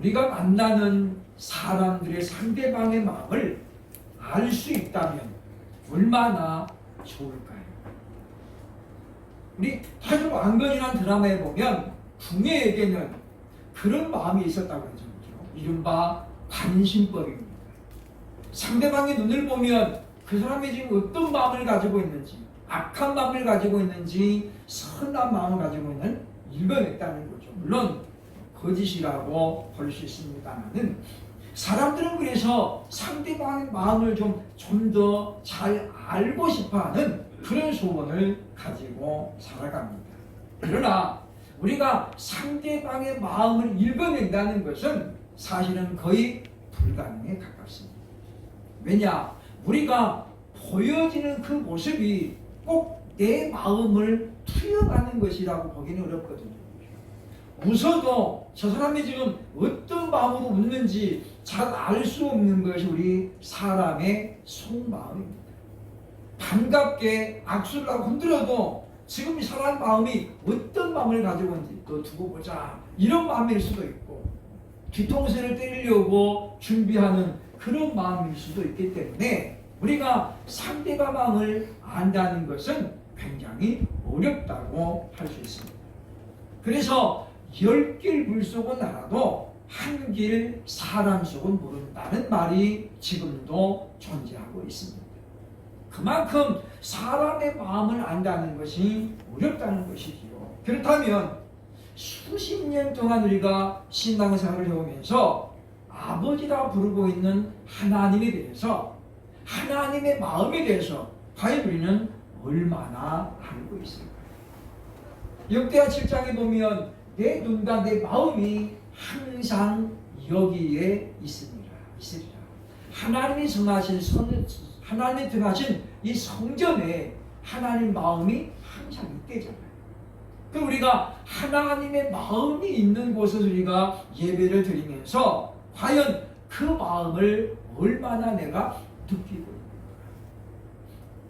우리가 만나는 사람들의 상대방의 마음을 알 수 있다면 얼마나 좋을까요? 우리 아주 왕건이라는 드라마에 보면 궁예에게는 그런 마음이 있었다고 하죠. 이른바 관심법입니다. 상대방의 눈을 보면 그 사람이 지금 어떤 마음을 가지고 있는지, 악한 마음을 가지고 있는지 선한 마음을 가지고 있는 읽어냈다는 거죠. 물론 거짓이라고 볼 수 있습니다만은 사람들은 그래서 상대방의 마음을 좀 더 잘 알고 싶어하는 그런 소원을 가지고 살아갑니다. 그러나 우리가 상대방의 마음을 읽어낸다는 것은 사실은 거의 불가능에 가깝습니다. 왜냐? 우리가 보여지는 그 모습이 꼭 내 마음을 투영하는 것이라고 보기는 어렵거든요. 웃어도 저 사람이 지금 어떤 마음으로 웃는지 잘 알 수 없는 것이 우리 사람의 속마음입니다. 반갑게 악수를 하고 흔들어도 지금 이 사람 마음이 어떤 마음을 가지고 있는지 또 두고 보자 이런 마음일 수도 있고, 뒤통수를 때리려고 준비하는 그런 마음일 수도 있기 때문에 우리가 상대방 마음을 안다는 것은 굉장히 어렵다고 할 수 있습니다. 그래서 10길 물속은 알아도 한 길 사람 속은 모른다는 말이 지금도 존재하고 있습니다. 그만큼 사람의 마음을 안다는 것이 어렵다는 것이지요. 그렇다면 수십 년 동안 우리가 신앙생활을 해오면서 아버지라 부르고 있는 하나님에 대해서, 하나님의 마음에 대해서 과연 우리는 얼마나 알고 있을까요? 역대하 7장에 보면 내 눈과 내 마음이 항상 여기에 있으리라. 하나님이 정하신 이 성전에 하나님 마음이 항상 있대잖아요. 그럼 우리가 하나님의 마음이 있는 곳에서 우리가 예배를 드리면서 과연 그 마음을 얼마나 내가 느끼고 있는가?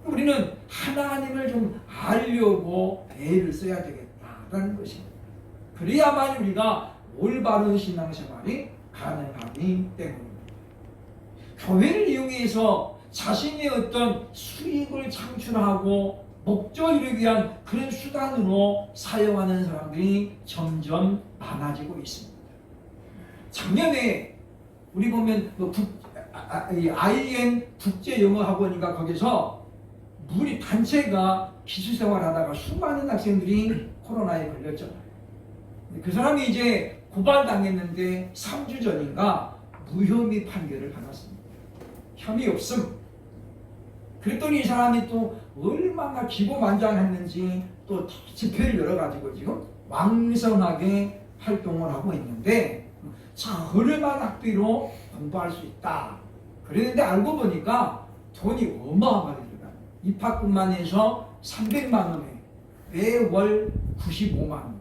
우리는 하나님을 좀 알려고 애를 써야 되겠다라는 것입니다. 그래야만 우리가 올바른 신앙생활이 가능하기 때문입니다. 교회를 이용해서 자신의 어떤 수익을 창출하고 목적을 이루기 위한 그런 수단으로 사용하는 사람들이 점점 많아지고 있습니다. 작년에 우리 보면 IN 국제영어학원인가 거기서 무리 단체가 기술생활하다가 수많은 학생들이 코로나에 걸렸잖아요. 그 사람이 이제 고발당했는데 3주 전인가 무혐의 판결을 받았습니다. 혐의 없음. 그랬더니 이 사람이 또 얼마나 기고만장했는지 또 집회를 열어가지고 지금 왕성하게 활동을 하고 있는데 저렴한 학비로 공부할 수 있다. 그랬는데 알고 보니까 돈이 어마어마하게 들어가요. 입학금만 해서 300만 원에 매월 95만 원.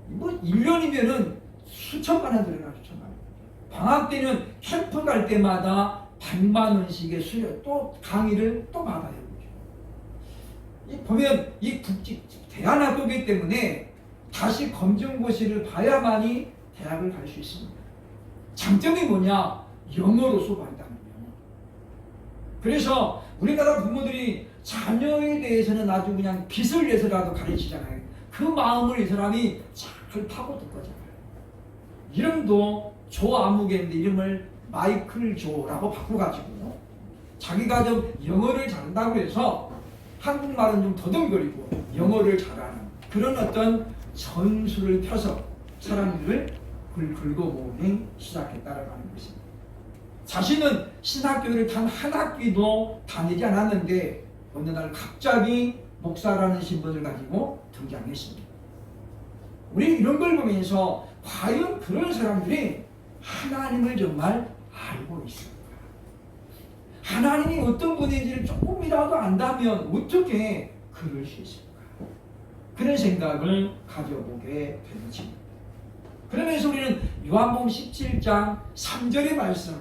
뭐 1년이면은 수천만 원 들어가요. 수천만 원. 방학 때는 캠프 갈 때마다 100만 원씩의 수료 또 강의를 또 받아야 되죠. 보면 이 대안학교이기 때문에 다시 검정고시를 봐야만이 대학을 갈 수 있습니다. 장점이 뭐냐? 영어로 수업한다는 거예요. 그래서 우리나라 부모들이 자녀에 대해서는 아주 그냥 빚을 내서라도 가르치잖아요. 그 마음을 이 사람이 잘 파고들 거잖아요. 이름도 조아무개인데 이름을 마이클 조라고 바꿔가지고 자기가 좀 영어를 잘한다고 해서 한국말은 좀 더듬거리고 영어를 잘하는 그런 어떤 전술을 펴서 사람들을 긁어모으기 시작했다라고 하는 것입니다. 자신은 신학교를 단 한 학기도 다니지 않았는데 어느 날 갑자기 목사라는 신분을 가지고 등장했습니다. 우리 이런 걸 보면서 과연 그런 사람들이 하나님을 정말 알고 있을까? 하나님이 어떤 분인지를 조금이라도 안다면 어떻게 그럴 수 있을까? 그런 생각을 가져보게 되는 것입니다. 그러면서 우리는 요한복음 17장 3절의 말씀,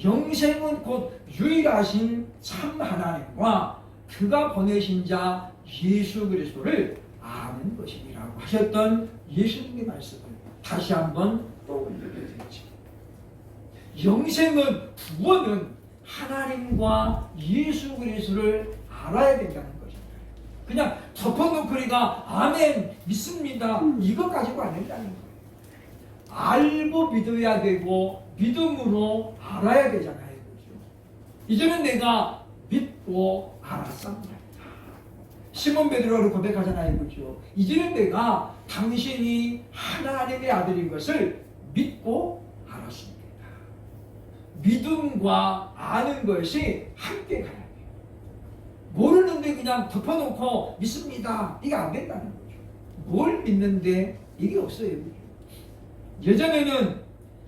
영생은 곧 유일하신 참 하나님과 그가 보내신 자 예수 그리스도를 아는 것이라고 하셨던 예수님의 말씀을 다시 한번 떠올리게 되죠. 영생은 구원은 하나님과 예수 그리스도를 알아야 된다는 것입니다. 그냥 덮어놓고 우리가 아멘 믿습니다 이거 가지고 안 된다는 거예요. 알고 믿어야 되고 믿음으로 알아야 되잖아요. 그렇죠? 이제는 내가 믿고 알았습니다. 시몬 베드로가 고백하잖아요. 그렇죠? 이제는 내가 당신이 하나님의 아들인 것을 믿고 알았습니다. 믿음과 아는 것이 함께 가야 돼요. 모르는데 그냥 덮어놓고 믿습니다. 이게 안 된다는 거죠. 뭘 믿는데 이게 없어요. 그렇죠? 예전에는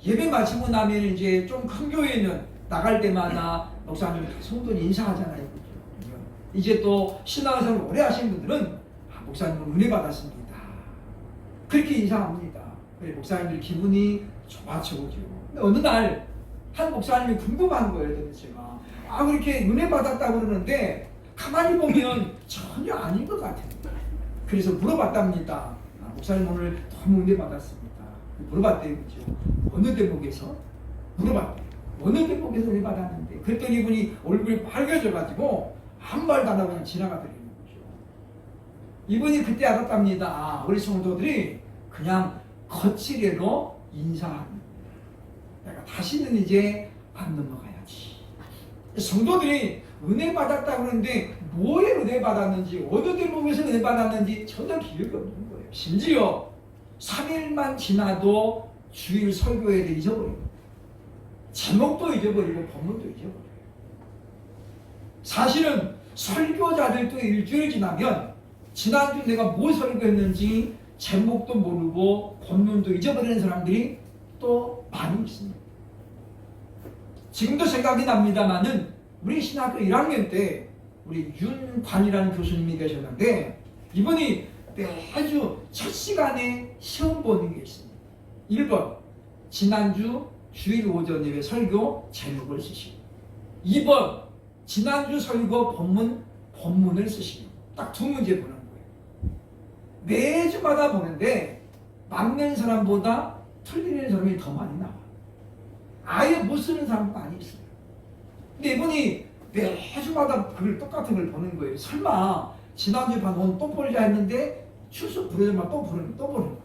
예배 마치고 나면 이제 좀 큰 교회는 나갈 때마다 목사님 성도님 인사하잖아요. 그렇죠? 이제 또 신앙생활 오래 하신 분들은 목사님은 은혜 받았습니다. 그렇게 인사합니다. 그래 목사님들 기분이 좋아지고죠. 어느 날 한 목사님이 궁금한 거예요. 도대체가 그렇게 은혜 받았다고 그러는데 가만히 보면 전혀 아닌 것 같아요. 그래서 물어봤답니다. 목사님 오늘 너무 은혜 받았습니다. 물어봤대요. 그렇죠? 어느 대목에서? 물어봤대요. 어느 대목에서 은혜 받았는데 그랬더니 이분이 얼굴이 빨개져가지고 한 말도 안 하고 그냥 지나가더래요. 그렇죠? 이분이 그때 알았답니다. 우리 성도들이 그냥 거칠게로 인사합니다. 내가 다시는 이제 안 넘어가야지. 성도들이 은혜 받았다고 그러는데 뭐에 은혜 받았는지 어느 대목에서 은혜 받았는지 전혀 기억이 없는 거예요. 심지어 3일만 지나도 주일 설교에 대해 잊어버리고 제목도 잊어버리고 본문도 잊어버려요. 사실은 설교자들도 일주일 지나면 지난주 내가 뭐 설교했는지 제목도 모르고 본문도 잊어버리는 사람들이 또 많이 있습니다. 지금도 생각이 납니다만은 우리 신학교 1학년 때 우리 윤관이라는 교수님이 계셨는데 이분이 매주 첫 시간에 시험 보는 게 있습니다. 1번 지난주 주일 오전 예배 설교 제목을 쓰시고 2번 지난주 설교 본문을 쓰시고 딱 두 문제 보는 거예요. 매주마다 보는데 맞는 사람보다 틀리는 사람이 더 많이 나와. 아예 못 쓰는 사람도 많이 있어요. 근데 이분이 매주마다 그걸 똑같은 걸 보는 거예요. 설마 지난주에 오늘 또 보리자 했는데 출석 부르자마자 또 보는 거예요.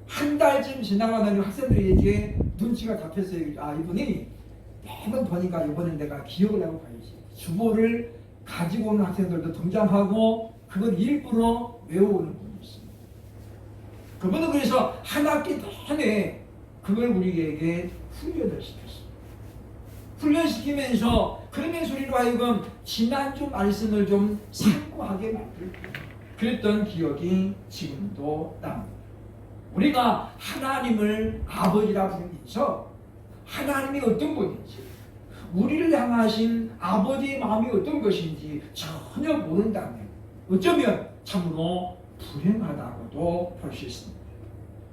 한 달쯤 지나가는 학생들이 이제 눈치가 잡혔어요. 이분이 매번 보니까 이번엔 내가 기억을 하고 가야지. 주보를 가지고 오는 학생들도 등장하고 그걸 일부러 외워오는 분이 있습니다. 그분은 그래서 한 학기 내내 그걸 우리에게 훈련을 시켰어요. 훈련시키면서 그러면서 우리로 하여금 지난주 말씀을 좀 참고하게 만들고 그랬던 기억이 지금도 납니다. 우리가 하나님을 아버지라 부르면서 하나님이 어떤 분인지 우리를 향하신 아버지의 마음이 어떤 것인지 전혀 모른다면 어쩌면 참으로 불행하다고도 볼 수 있습니다.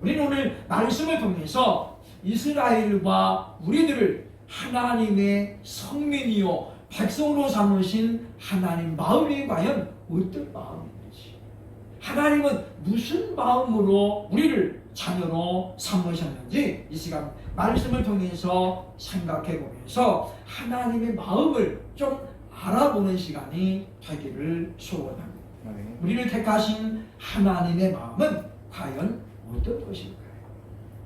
우리는 오늘 말씀을 통해서 이스라엘과 우리들을 하나님의 성민이요 백성으로 삼으신 하나님 마음이 과연 어떤 마음인지 하나님은 무슨 마음으로 우리를 자녀로 삼으셨는지 이 시간 말씀을 통해서 생각해 보면서 하나님의 마음을 좀 알아보는 시간이 되기를 소원합니다. 우리를 택하신 하나님의 마음은 과연 어떤 것일까요?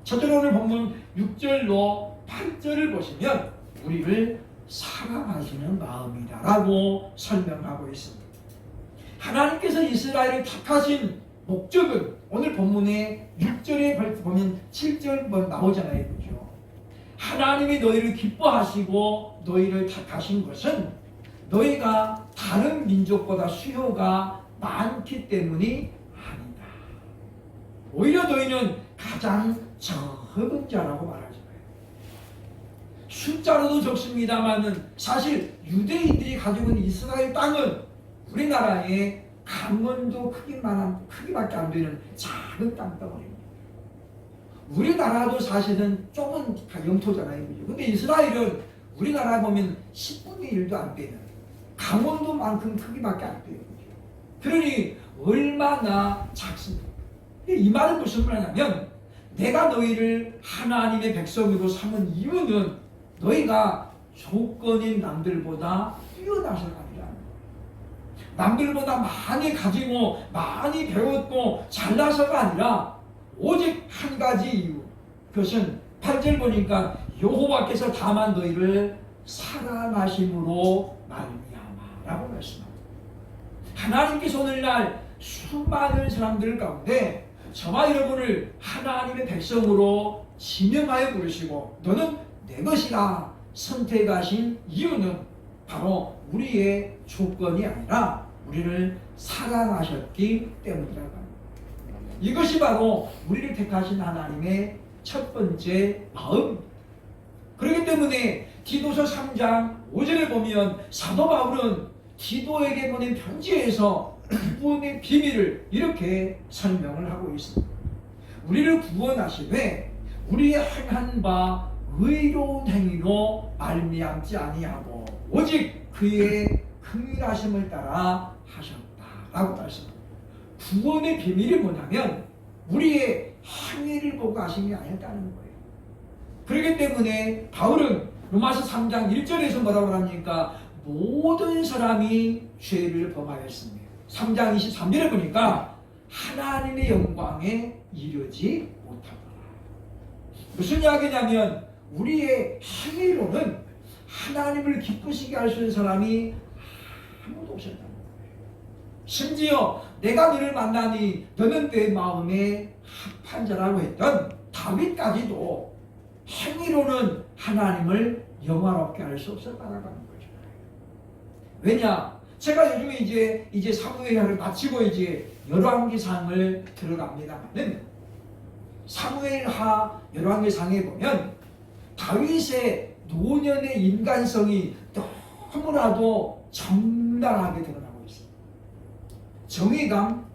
첫째로 오늘 본문 6절로 8절을 보시면 우리를 사랑하시는 마음이다라고 설명하고 있습니다. 하나님께서 이스라엘을 택하신 목적은 오늘 본문의 6절에 보면 7절 나오잖아요. 그렇죠? 하나님이 너희를 기뻐하시고 너희를 택하신 것은 너희가 다른 민족보다 수요가 많기 때문이 아니다. 오히려 너희는 가장 적은 자라고 말하잖아요. 숫자로도 적습니다만은 사실 유대인들이 가지고 있는 이스라엘 땅은 우리나라의 강원도 크기밖에 안 되는 작은 땅덩어리입니다. 우리나라도 사실은 좁은 영토잖아요. 근데 이스라엘은 우리나라 보면 10분의 1도 안 되는 강원도만큼 크기밖에 안 돼요. 그러니 얼마나 작습니까? 이 말은 무슨 말이냐면 내가 너희를 하나님의 백성으로 삼은 이유는 너희가 조건인 남들보다 뛰어나서가 아니라 남들보다 많이 가지고 많이 배웠고 잘나서가 아니라 오직 한 가지 이유, 그것은 8절 보니까 여호와께서 다만 너희를 사랑하심으로 말미암아라고 말씀합니다. 하나님께서 오늘날 수많은 사람들 가운데 저와 여러분을 하나님의 백성으로 지명하여 부르시고 너는 내 것이라 선택하신 이유는 바로 우리의 조건이 아니라 우리를 사랑하셨기 때문이라고 합니다. 이것이 바로 우리를 택하신 하나님의 첫 번째 마음입니다. 그렇기 때문에 디도서 3장 5절에 보면 사도 바울은 디도에게 보낸 편지에서 구원의 비밀을 이렇게 설명을 하고 있습니다. 우리를 구원하시되 우리의 행한 바 의로운 행위로 말미암지 아니하고 오직 그의 긍휼하심을 따라 하셨다라고 말씀합니다. 구원의 비밀이 뭐냐면 우리의 행위를 보고 하심이 아니었다는 거예요. 그렇기 때문에 바울은 로마서 3장 1절에서 뭐라고 합니까? 모든 사람이 죄를 범하였습니다. 3장 23절에 보니까 하나님의 영광에 이르지 못하더라. 무슨 이야기냐면 우리의 행위로는 하나님을 기쁘시게 할 수 있는 사람이 아무도 없었다는 거예요. 심지어 내가 너를 만나니 너는 내 마음에 합한 자라고 했던 다윗까지도 행위로는 하나님을 영화롭게 할 수 없었다는 거죠. 왜냐? 제가 요즘에 이제 사무엘하를 마치고 이제 열왕기상을 들어갑니다만은 사무엘하 열왕기상에 보면 다윗의 노년의 인간성이 너무나도 정당하게 드러나고 있습니다. 정의감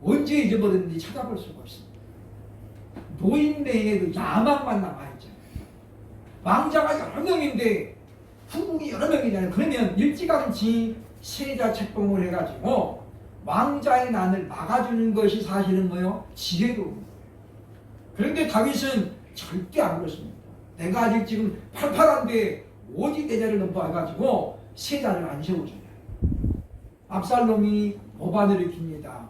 언제 잊어버렸는지 찾아볼 수가 없습니다. 노인네의 그 야망만 남아있잖아요. 왕자가 여러 명인데 후궁이 여러 명이잖아요. 그러면 일찌감치 세자 책봉을 해가지고 왕자의 난을 막아주는 것이 사실은 뭐요? 지혜로운 거예요. 그런데 다윗은 절대 안 그렇습니다. 내가 아직 지금 팔팔한데 어디 대자를 넘어와가지고 세자를 안 세우잖아요. 압살롬이 모반을 일으킵니다.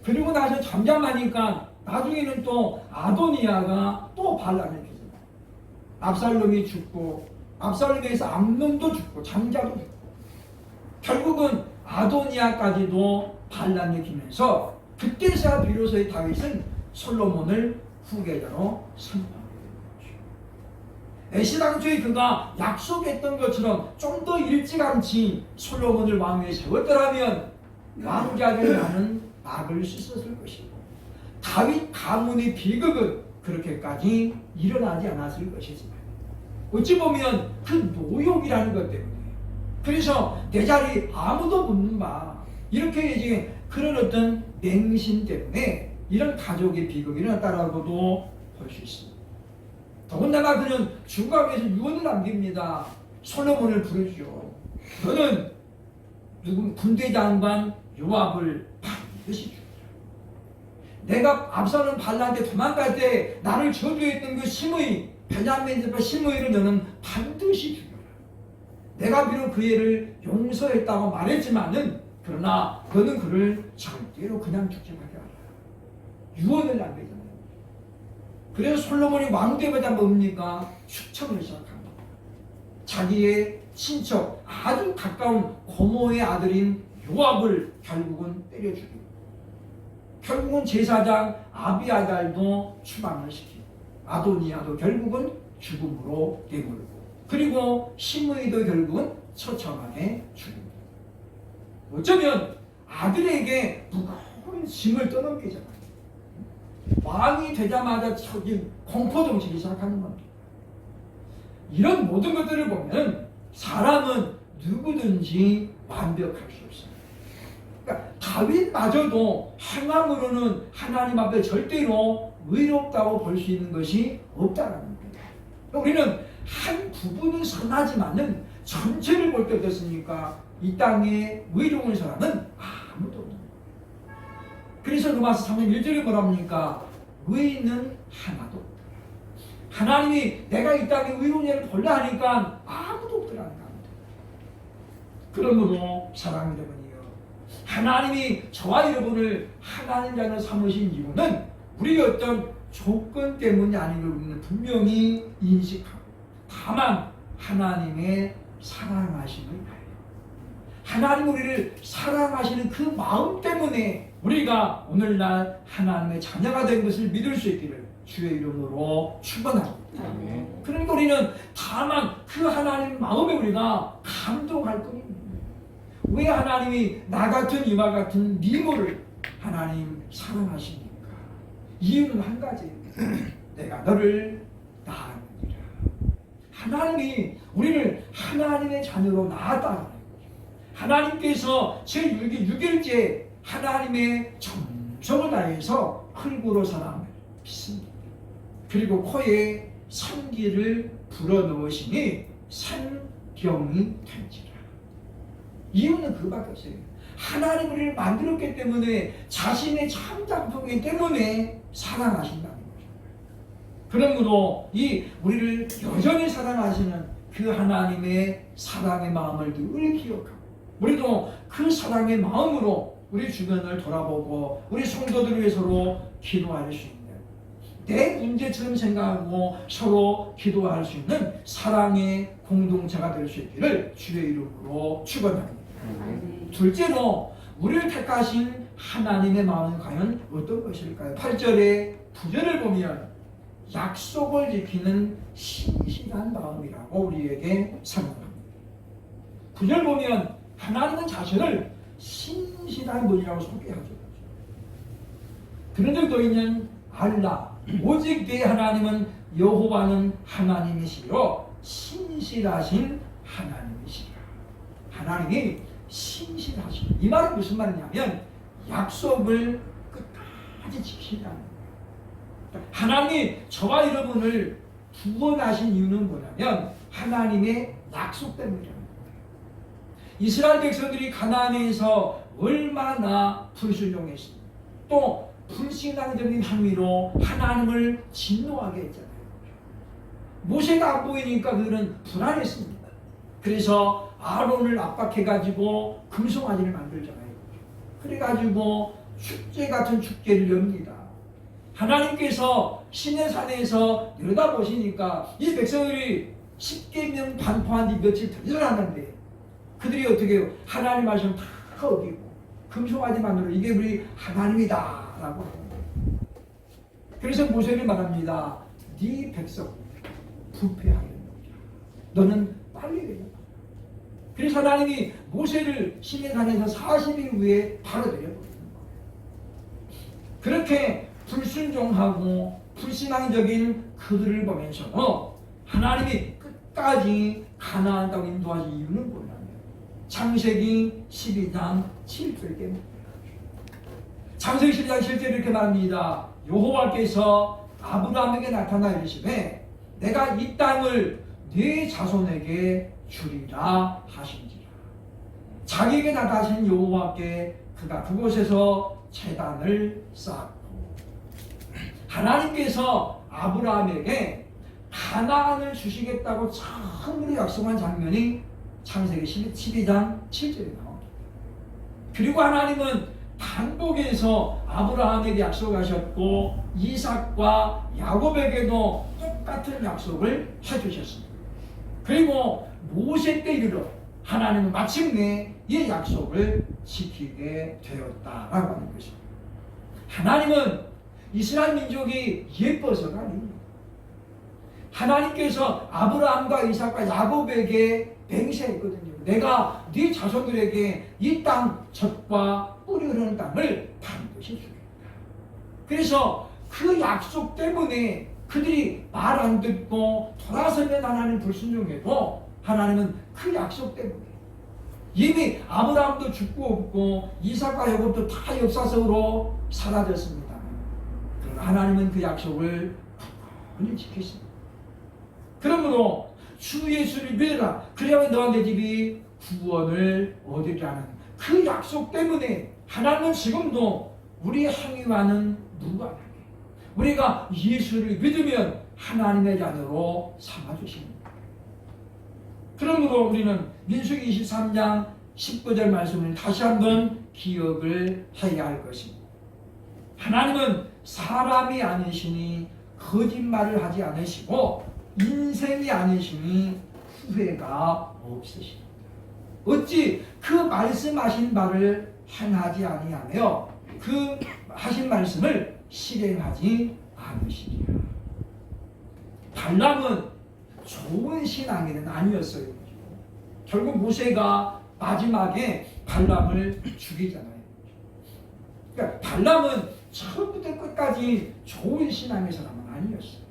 그리고 나서 잠잠하니까 나중에는 또 아도니아가 또 반란을 일으키잖아요. 압살롬이 죽고 압살롬에서 암논도 죽고 장자도 죽고 결국은 아도니아까지도 반란을 일으키면서 그때서야 비로소 다윗은 솔로몬을 후계자로 선포하게 된 거죠. 애시당초에 그가 약속했던 것처럼 좀 더 일찌감치 솔로몬을 왕위에 세웠더라면 왕자를 나는 막을 수 있었을 것이고 다윗 가문의 비극은 그렇게까지 일어나지 않았을 것이지만 어찌 보면 그 노욕이라는 것 때문에 그래서 내 자리 아무도 묻는 바 이렇게 이제 그런 어떤 맹신 때문에 이런 가족의 비극이 일어났다라고도 볼 수 있습니다. 더군다나 그는 중간에서 유언을 남깁니다. 솔로몬을 부르죠. 너는 누군 군대 장관 요압을 반드시 죽이라. 내가 압살롬 반란한테 도망갈 때 나를 저주했던 그 심의 베냐민 심의를 너는 반드시 죽여라. 내가 비록 그 애를 용서했다고 말했지만은 그러나 너는 그를 절대로 그냥 죽지 말게 하라. 유언을 남기잖아요. 그래서 솔로몬이 왕되자마자 뭡니까? 추첨을 시작합니다. 자기의 친척 아주 가까운 고모의 아들인 요압을 결국은 때려 죽이고 결국은 제사장 아비아달도 추방을 시키고 아도니아도 결국은 죽음으로 내몰고 그리고 심의도 결국은 처참하게 죽입니다. 어쩌면 아들에게 무거운 짐을 떠넘기잖아요. 왕이 되자마자 저기 공포정신이 시작하는 겁니다. 이런 모든 것들을 보면 사람은 누구든지 완벽할 수 없습니다. 그러니까 다윗마저도 행함으로는 하나님 앞에 절대로 의롭다고 볼 수 있는 것이 없다는 겁니다. 우리는 한 부분은 선하지만은 전체를 볼 때 어떻습니까? 이 땅에 의로운 사람은 아무도 없는 거예요. 그래서 로마서 3장 1절에 뭐라 합니까? 의인은 하나도 없다. 하나님이 내가 이 땅에 의로운 일을 볼라 하니까 아무도 없더라는 겁니다. 그러므로 사랑하는 여러분이요, 하나님이 저와 여러분을 하나님 자녀 삼으신 이유는 우리의 어떤 조건 때문이 아닌 걸 우리는 분명히 인식하고, 다만 하나님의 사랑하심을 위하여, 하나님 우리를 사랑하시는 그 마음 때문에 우리가 오늘날 하나님의 자녀가 된 것을 믿을 수 있기를 주의 이름으로 축원합니다. 그러니까 우리는 다만 그 하나님 마음에 우리가 감동할 뿐입니다. 왜 하나님이 나 같은 이와 같은 미모를 하나님 사랑하십니까? 이유는 한 가지입니다. 내가 너를 낳았느니라. 하나님이 우리를 하나님의 자녀로 낳았다는 거예요. 하나님께서 제6일째 하나님의 정성을 다해서 흙으로 사람을 빚습니다. 그리고 코에 산기를 불어넣으시니 산병이 된지라. 이유는 그밖에 없어요. 하나님 우리를 만들었기 때문에, 자신의 참작품이기 때문에 사랑하신다는 거죠. 그러므로 이 우리를 여전히 사랑하시는 그 하나님의 사랑의 마음을 늘 기억하고, 우리도 그 사랑의 마음으로 우리 주변을 돌아보고 우리 성도들을 위해 서로 기도할 수 있는, 내 문제처럼 생각하고 서로 기도할 수 있는 사랑의 공동체가 될 수 있기를 주의 이름으로 축원합니다. 둘째로 우리를 택하신 하나님의 마음은 과연 어떤 것일까요? 8절의 9절을 보면 약속을 지키는 신실한 마음이라고 우리에게 설명합니다. 9절 보면 하나님은 자신을 신실한 분이라고 소개하죠. 그런 적도 있는 알라, 오직 내 하나님은 여호와는 하나님이시요 신실하신 하나님이시라. 하나님이 신실하신, 이 말은 무슨 말이냐면 약속을 끝까지 지키라는 거예요. 하나님이 저와 여러분을 구원하신 이유는 뭐냐면 하나님의 약속 때문이라는 거예요. 이스라엘 백성들이 가나안에서 얼마나 불순종했습니까? 또 불신앙적인 행위로 하나님을 진노하게 했잖아요. 모세가 안 보이니까 그들은 불안했습니다. 그래서 아론을 압박해가지고 금송아지를 만들잖아요. 그래가지고 축제 같은 축제를 엽니다. 하나님께서 시내산에서 내려다보시니까 이 백성들이 10계명 반포한 지 며칠 더 지났는데 그들이 어떻게 해요? 하나님 말씀 다 어기고 금송아지 만들어 이게 우리 하나님이다 라고 합니다. 그래서 모세를 말합니다. 네 백성 부패하였느니라. 너는 빨리 내려가. 그래서 하나님이 모세를 시내산에서 40일 후에 바로 내려버리는 거예요. 그렇게 불순종하고 불신앙적인 그들을 보면서도 하나님이 끝까지 가나안 땅 인도하신 이유는 뭐냐면 창세기 12장 7절 때문에. 창세기 12장 7절에 이렇게 말합니다. 여호와께서 아브라함에게 나타나 이르시되 내가 이 땅을 네 자손에게 주리라 하신지라. 자기에게 나타나신 여호와께 그가 그곳에서 제단을 쌓았고, 하나님께서 아브라함에게 가나안을 주시겠다고 처음으로 약속한 장면이 창세기 12장 7절에 나옵니다. 그리고 하나님은 반복해서 아브라함에게 약속하셨고 이삭과 야곱에게도 똑같은 약속을 해주셨습니다. 그리고 모세 때 이르러 하나님은 마침내 이 약속을 지키게 되었다라고 하는 것입니다. 하나님은 이스라엘 민족이 예뻐서가 아닙니다. 하나님께서 아브라함과 이삭과 야곱에게 맹세했거든요. 내가 네 자손들에게 이 땅 젖과 꿀이 흐르는 땅을 반드시 주겠다. 그래서 그 약속 때문에 그들이 말 안 듣고 돌아서면 하나님 불순종해도 하나님은 그 약속 때문에 이미 아브라함도 죽고 없고 이삭과 야곱도 다 역사적으로 사라졌습니다. 그러나 하나님은 그 약속을 굳건히 지키십니다. 그러므로 주 예수를 믿으라. 그래야만 너와 내 집이 구원을 얻으리라는 그 약속 때문에 하나님은 지금도 우리 행위와는 무관하게 우리가 예수를 믿으면 하나님의 자녀로 삼아주십니다. 그러므로 우리는 민수기 23장 19절 말씀을 다시 한번 기억을 해야 할 것입니다. 하나님은 사람이 아니시니 거짓말을 하지 않으시고 인생이 아니시니 후회가 없으십니다. 어찌 그 말씀하신 바를 행하지 아니하며 그 하신 말씀을 실행하지 않으시리라. 발람은 좋은 신앙인은 아니었어요. 결국 모세가 마지막에 발람을 죽이잖아요. 그러니까 발람은 처음부터 끝까지 좋은 신앙의 사람은 아니었어요.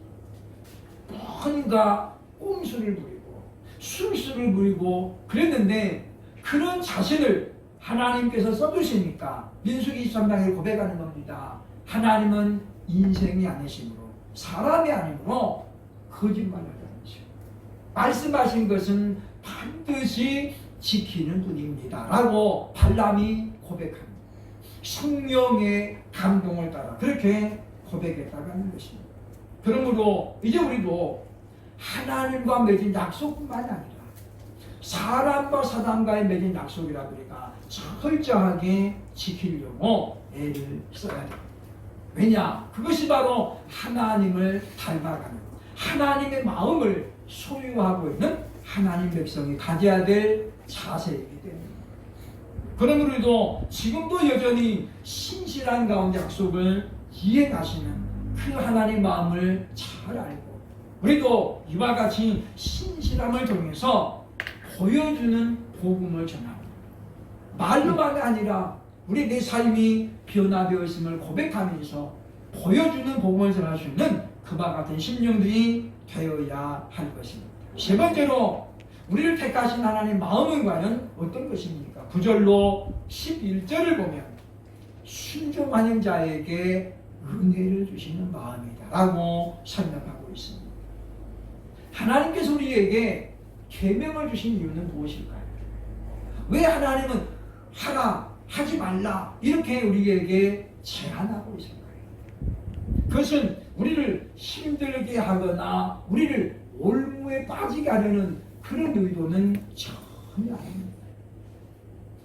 뭔가 꼼수를 부리고 술수를 부리고 그랬는데 그런 자신을 하나님께서 써주시니까 민수기 23장에 고백하는 겁니다. 하나님은 인생이 아니시므로 사람이 아니므로 거짓말을 하지 않으시고 말씀하신 것은 반드시 지키는 분입니다 라고 발람이 고백합니다. 성령의 감동을 따라 그렇게 고백했다고 하는 것입니다. 그러므로 이제 우리도 하나님과 맺은 약속뿐만이 아니라 사람과 사람과의 맺은 약속이라 보니까 철저하게 지키려고 애를 써야 됩니다. 왜냐? 그것이 바로 하나님을 닮아가는 하나님의 마음을 소유하고 있는 하나님 백성이 가져야 될 자세이기 때문입니다. 그러므로 우리도 지금도 여전히 신실한 가운데 약속을 이행하시는 그 하나님 마음을 잘 알고 우리도 이와 같이 신실함을 통해서 보여주는 복음을 전합니다. 말로만이 아니라 우리 내 삶이 변화되어 있음을 고백하면서 보여주는 복음을 전할 수 있는 그와 같은 심령들이 되어야 할 것입니다. 세 번째로 우리를 택하신 하나님 마음은 과연 어떤 것입니까? 9절로 11절을 보면 순종하는 자에게 은혜를 주시는 마음이다 라고 설명하고 있습니다. 하나님께서 우리에게 계명을 주신 이유는 무엇일까요? 왜 하나님은 하라, 하지 말라 이렇게 우리에게 제한하고 있을까요? 그것은 우리를 힘들게 하거나 우리를 올무에 빠지게 하려는 그런 의도는 전혀 아닙니다.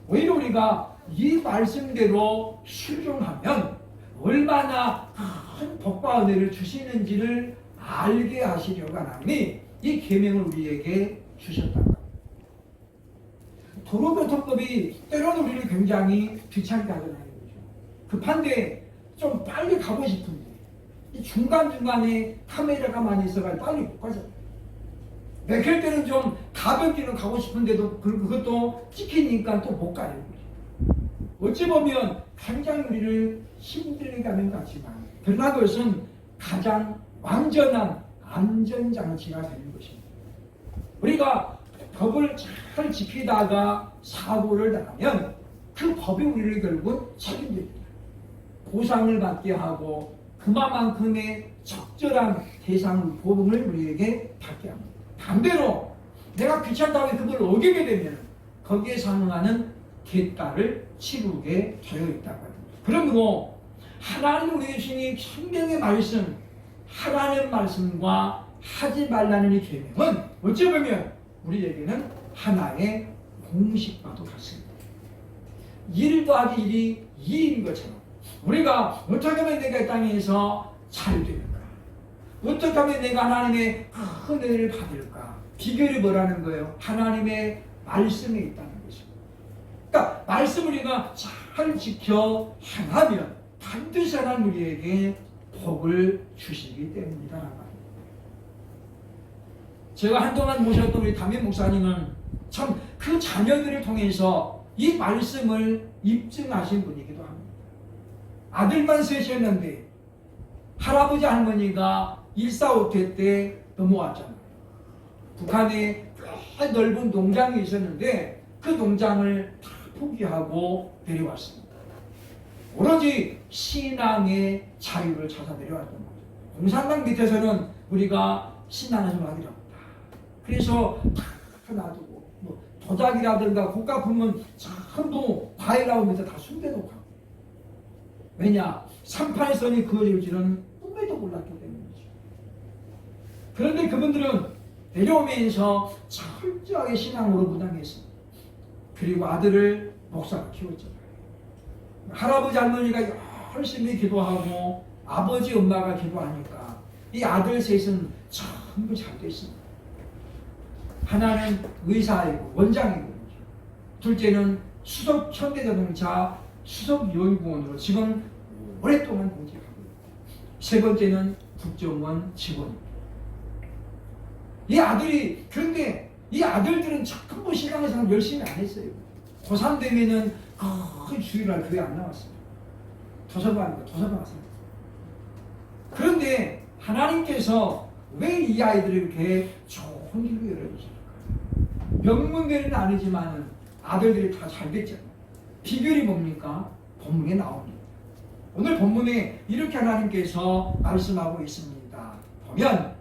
오히려 우리가 이 말씀대로 순종하면 얼마나 큰 복과 은혜를 주시는지를 알게 하시려고 하나님이 이 계명을 우리에게 주셨다는 겁니다. 도로교통법이 때로는 우리를 굉장히 귀찮게 하잖아요. 급한데 좀 빨리 가고 싶은데 이 중간중간에 카메라가 많이 있어가지고 빨리 못 가잖아요. 그럴 때는 좀 가볍게는 가고 싶은데도 그것도 찍히니까 또 못 가요. 어찌 보면 굉장히 우리를 힘들게 하는 것 같지만 그러나 그것은 가장 완전한 안전장치가 되는 것입니다. 우리가 법을 잘 지키다가 사고를 당하면 그 법이 우리를 결국 책임집니다. 보상을 받게 하고 그만큼의 적절한 대상 보험을 우리에게 받게 합니다. 반대로 내가 귀찮다고 그걸 어기게 되면 거기에 상응하는 대가를 치르게 되어 있다고 합니다. 그러므로 하나님 우리 주신 성경의 말씀, 하라는 말씀과 하지 말라는 이 계명은 어찌 보면 우리에게는 하나의 공식과도 같습니다. 1 더하기 1이 2인 것처럼 우리가 어떻게 하면 내가 이 땅에서 잘 되는가? 어떻게 하면 내가 하나님의 큰 은혜를 받을까? 비결이 뭐라는 거예요? 하나님의 말씀에 있다는 것입니다. 그러니까 말씀을 우리가 잘 지켜 행하면 반드시 하나님 우리에게 복을 주시기 때문이다. 제가 한동안 모셨던 우리 담임 목사님은 참 그 자녀들을 통해서 이 말씀을 입증하신 분이기도 합니다. 아들만 셋이었는데 할아버지 할머니가 1.4.5태 때 넘어왔잖아요. 북한에 꽤 넓은 농장이 있었는데 그 농장을 다 포기하고 내려왔습니다. 오로지 신앙의 자유를 찾아 내려왔던 거죠. 공산당 밑에서는 우리가 신앙을 좀 하기로 합니다. 그래서 다 놔두고 뭐 도자기라든가 국가품은 전부 과일 나오면서 다 숨겨놓고 왜냐? 38선이 그어질 줄은 꿈에도 몰랐기 때문이죠. 그런데 그분들은 내려오면서 철저하게 신앙으로 무당했습니다. 그리고 아들을 목사로 키웠잖아요. 할아버지 할머니가 열심히 기도하고 아버지 엄마가 기도하니까 이 아들 셋은 전부 잘 됐습니다. 하나는 의사이고 원장이고, 둘째는 수석 현대자동차 수석 요리공원으로 지금 오랫동안 공직하고 있고, 세 번째는 국정원 직원입니다. 이 아들이, 그런데 이 아들들은 전부 신앙생활 열심히 안 했어요. 고3 되면은 거의 주일날 교회 안 나왔어요. 도서관 왔어요. 그런데 하나님께서 왜 이 아이들을 이렇게 좋은 길로 열어주실까요? 명문대는 아니지만 아들들이 다 잘 됐잖아요. 비결이 뭡니까? 본문에 나옵니다. 오늘 본문에 이렇게 하나님께서 말씀하고 있습니다. 보면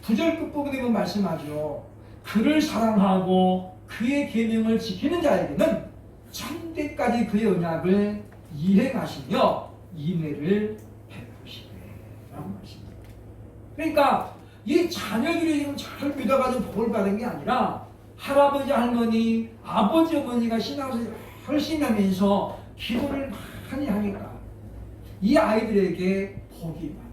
9절 끝부분에 보면 말씀하죠. 그를 사랑하고 그의 계명을 지키는 자에게는 천대까지 그의 언약을 이행하시며 인애를 베푸시되 라고 말씀합니다. 그러니까 이 자녀들이 지금 잘 믿어가지고 복을 받은 게 아니라 할아버지 할머니 아버지 어머니가 신앙생활 열심히 하면서 기도를 많이 하니까 이 아이들에게 복이 많아요.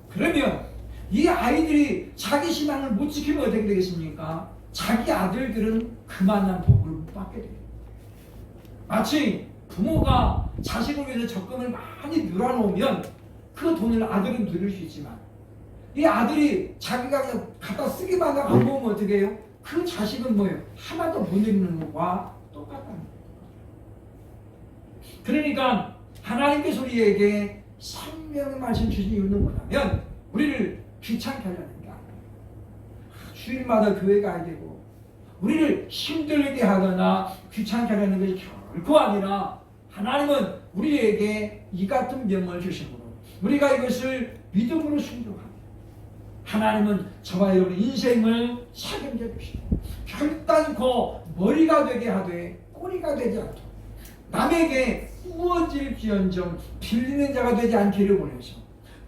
그러면 이 아이들이 자기 신앙을 못 지키면 어떻게 되겠습니까? 자기 아들들은 그만한 복을 못 받게 돼요. 마치 부모가 자식을 위해서 적금을 많이 늘어놓으면 그 돈을 아들은 누릴 수 있지만 이 아들이 자기가 그냥 갖다 쓰기만 하고 안 보면 어떻게 해요? 그 자식은 뭐예요? 하나도 못 누리는 것과 똑같다는 거예요. 그러니까 하나님께서 우리에게 생명의 말씀 주신 이유는 뭐냐면 우리를 귀찮게 하려는 게 아니에요. 주일마다 교회 가야 되고 우리를 힘들게 하거나 귀찮게 하려는 것이 결코 아니라 하나님은 우리에게 이 같은 명을 주심으로 우리가 이것을 믿음으로 순종합니다. 하나님은 저와 여러분의 인생을 책임져 주시고 결단코 머리가 되게 하되 꼬리가 되지 않도록 남에게 후원질지언정 빌리는 자가 되지 않기를 원해서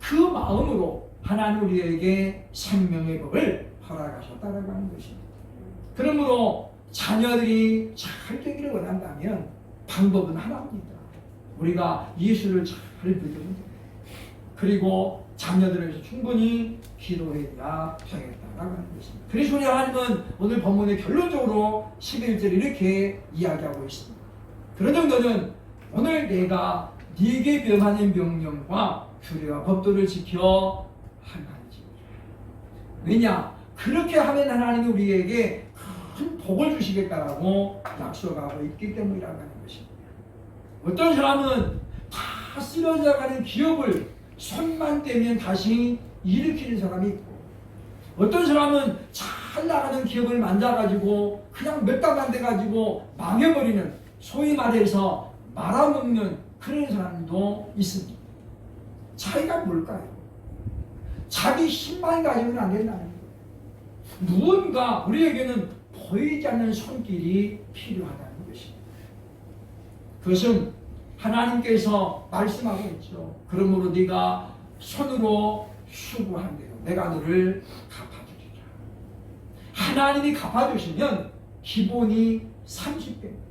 그 마음으로 하나님 우리에게 생명의 법을 허락하셨다라고 하는 것입니다. 그러므로 자녀들이 잘 되기를 원한다면 방법은 하나입니다. 우리가 예수를 잘 믿으면 됩니다. 그리고 자녀들을 위해서 충분히 기도해야 되겠다라고 하는 것입니다. 그래서 우리 하나님은 오늘 본문의 결론적으로 11절 이렇게 이야기하고 있습니다. 그러는 너는 오늘 내가 네게 명하는 명령과 규례와 법도를 지켜 행하는지. 왜냐? 그렇게 하면 하나님이 우리에게 큰 복을 주시겠다라고 약속하고 있기 때문이라고 하는 것입니다. 어떤 사람은 다 쓰러져가는 기업을 손만 떼면 다시 일으키는 사람이 있고 어떤 사람은 잘 나가는 기업을 만져가지고 그냥 몇 달만 돼가지고 망해버리는 소위 말해서 말아먹는 그런 사람도 있습니다. 차이가 뭘까요? 자기 힘만 가지고는 안 된다는 거예요. 무언가 우리에게는 보이지 않는 손길이 필요하다는 것입니다. 그것은 하나님께서 말씀하고 있죠. 그러므로 네가 손으로 수고한 대로 내가 너를 갚아주리라. 하나님이 갚아주시면 기본이 30배입니다.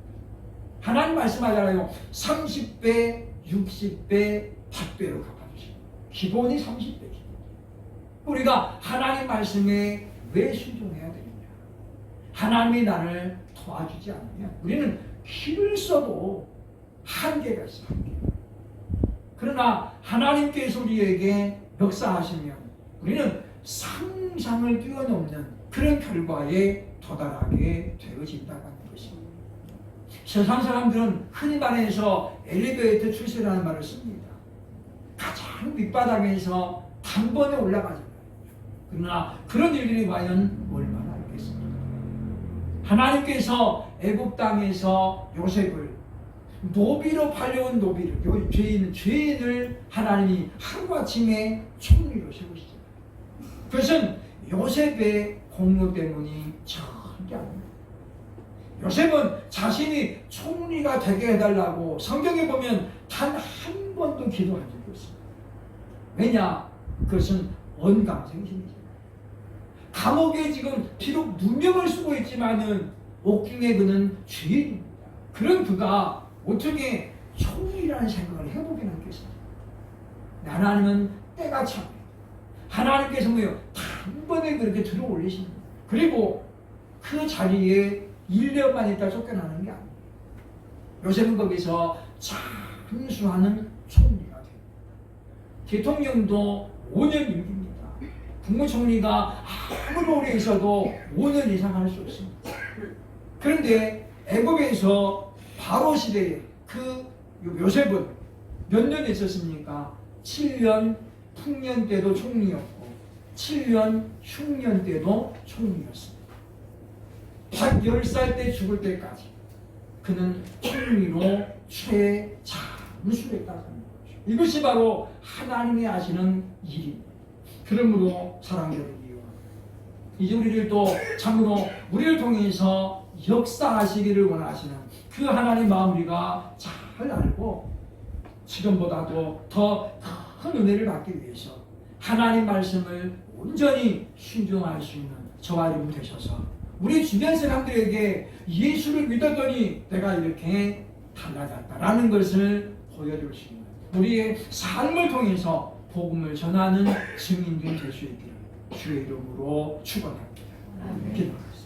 하나님 말씀하잖아요. 30배, 60배, 100배로 갚아주십니다. 기본이 30배. 우리가 하나님 말씀에 왜 순종해야 되느냐? 하나님이 나를 도와주지 않으면 우리는 힘을 써도 한계가 있어. 한계. 그러나 하나님께서 우리에게 역사하시면 우리는 상상을 뛰어넘는 그런 결과에 도달하게 되어진다는 것입니다. 세상 사람들은 흔히 말해서 엘리베이터 출세라는 말을 씁니다. 가장 밑바닥에서 단번에 올라가잖아요. 그러나 그런 일들이 과연 얼마나 있겠습니까? 하나님께서 애굽 땅에서 요셉을 노비로 팔려온 노비를 죄인을 하나님이 하루아침에 총리로 세우시잖아요. 그것은 요셉의 공로 때문이 절대 아닙니다. 요셉은 자신이 총리가 되게 해달라고 성경에 보면 단 한 번도 기도한 적이 없습니다. 왜냐? 그것은 언감생심이죠. 감옥에 지금 비록 누명을 쓰고 있지만은 옥중에 그는 죄인입니다. 그런 그가 어떻게 총리라는 생각을 해보긴 하겠습니까? 하나님은 때가 참해요. 하나님께서 뭐요? 단번에 그렇게 들어 올리십니다. 그리고 그 자리에 1년만 있다 쫓겨나는 게 아니에요. 요셉은 거기서 장수하는 총리가 됩니다. 대통령도 5년 임기입니다. 국무총리가 아무리 오래 있어도 5년 이상 할 수 없습니다. 그런데 애굽에서 바로 시대에 그 요셉은 몇 년 있었습니까? 7년 풍년 때도 총리였고 7년 흉년 때도 총리였습니다. 110살 때 죽을 때까지 그는 총리로 최장수했다는 거죠. 이것이 바로 하나님이 하시는 일입니다. 그러므로 사랑하는 이유, 이제 우리를 또 참으로 우리를 통해서 역사하시기를 원하시는 그 하나님 마음 우리가 잘 알고 지금보다도 더 큰 은혜를 받기 위해서 하나님 말씀을 온전히 순종할 수 있는 저와 여러분 되셔서 우리 주변 사람들에게 예수를 믿었더니 내가 이렇게 달라졌다라는 것을 보여줄 수 있는 우리의 삶을 통해서 복음을 전하는 증인들이 될 수 있기를 주의 이름으로 축원합니다. 기도하겠습니다.